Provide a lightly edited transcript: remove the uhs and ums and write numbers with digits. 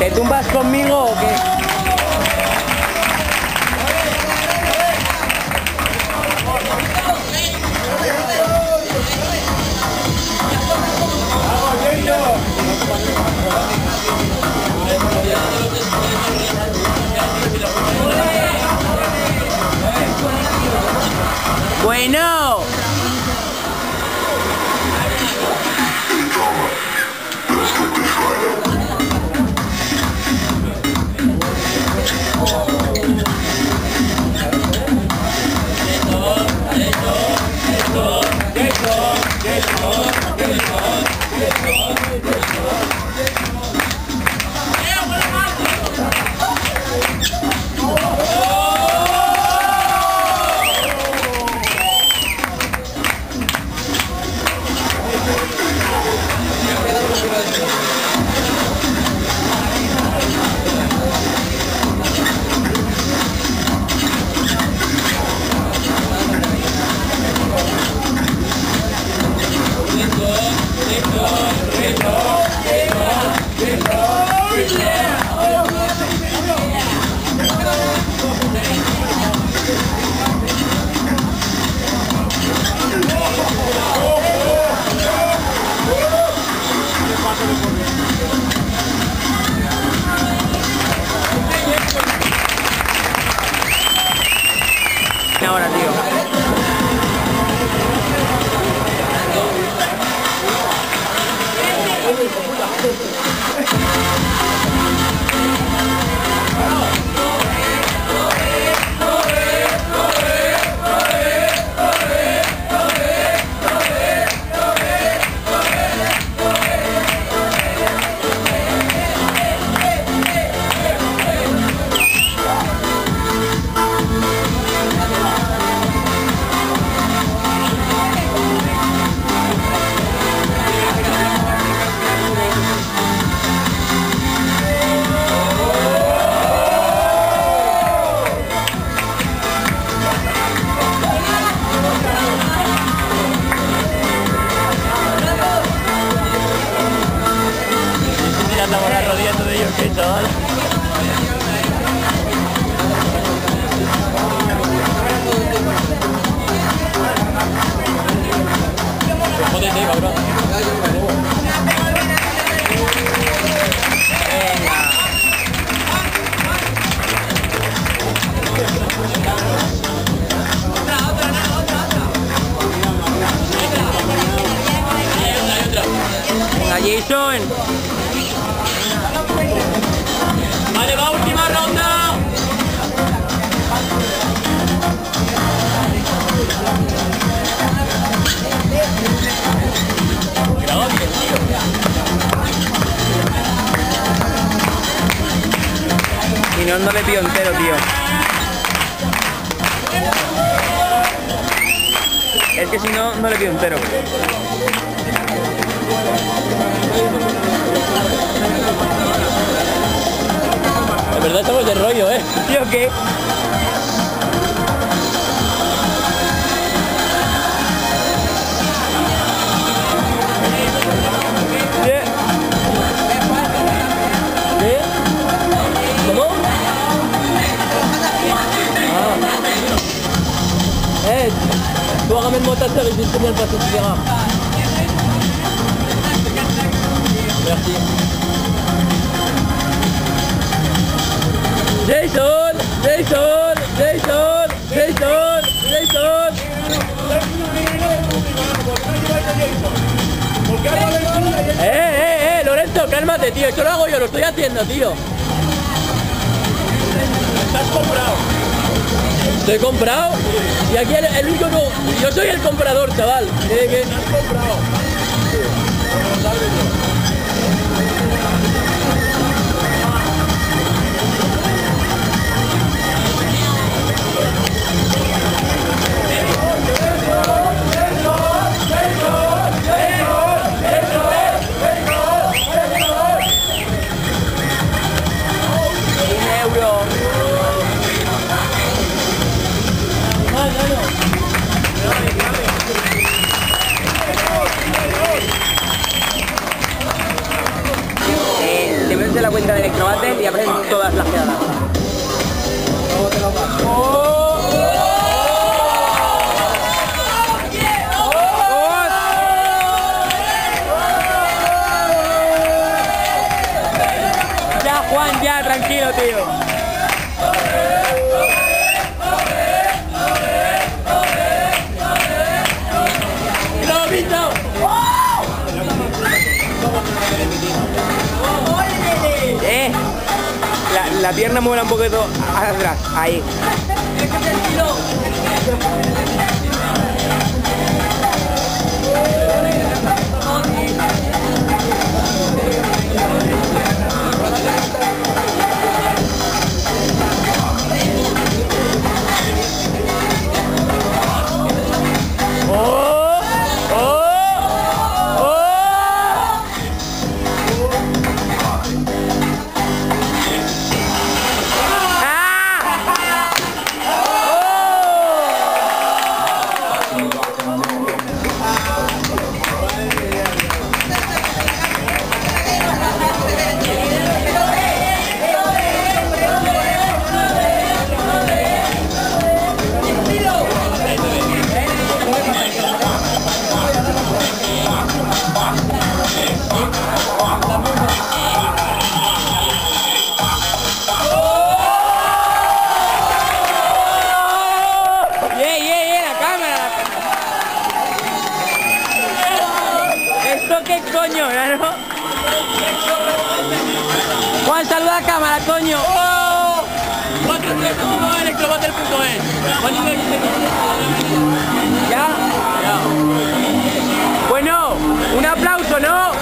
¿Que tumbas conmigo o qué? Bueno. Ahora, tío. Andamos las rodillas de ellos, que chaval. Jódete, cabrón. Venga, Jason. Vale, va, última ronda. Graba bien, tío. Y no le pido entero, tío. Es que si no, no le pido entero. De verdad estamos de rollo, ¿eh? ¿Sí o qué? ¿Qué? ¿Qué? ¿Cómo? Tú hágame el motazo y yo tenía el paso de llegada. Merci. Jason, Jason, Jason, Jason, Jason. Lorenzo, cálmate, tío. Esto lo hago yo, lo estoy haciendo, tío. Estás comprado. ¿Estoy comprado? Y aquí el único no. Yo soy el comprador, chaval. ¿Qué? Estás comprado. aprenden y aprenden todas las quedadas. Ya, Juan, ya, tranquilo, tío. ¡Lo visto! La pierna mueve un poquito hacia atrás, ahí. ¿Qué coño, ¿no? Juan, saluda a cámara, coño. ¡Oh! Electrobater.es. ¿Ya? Ya. Bueno, un aplauso, ¿no?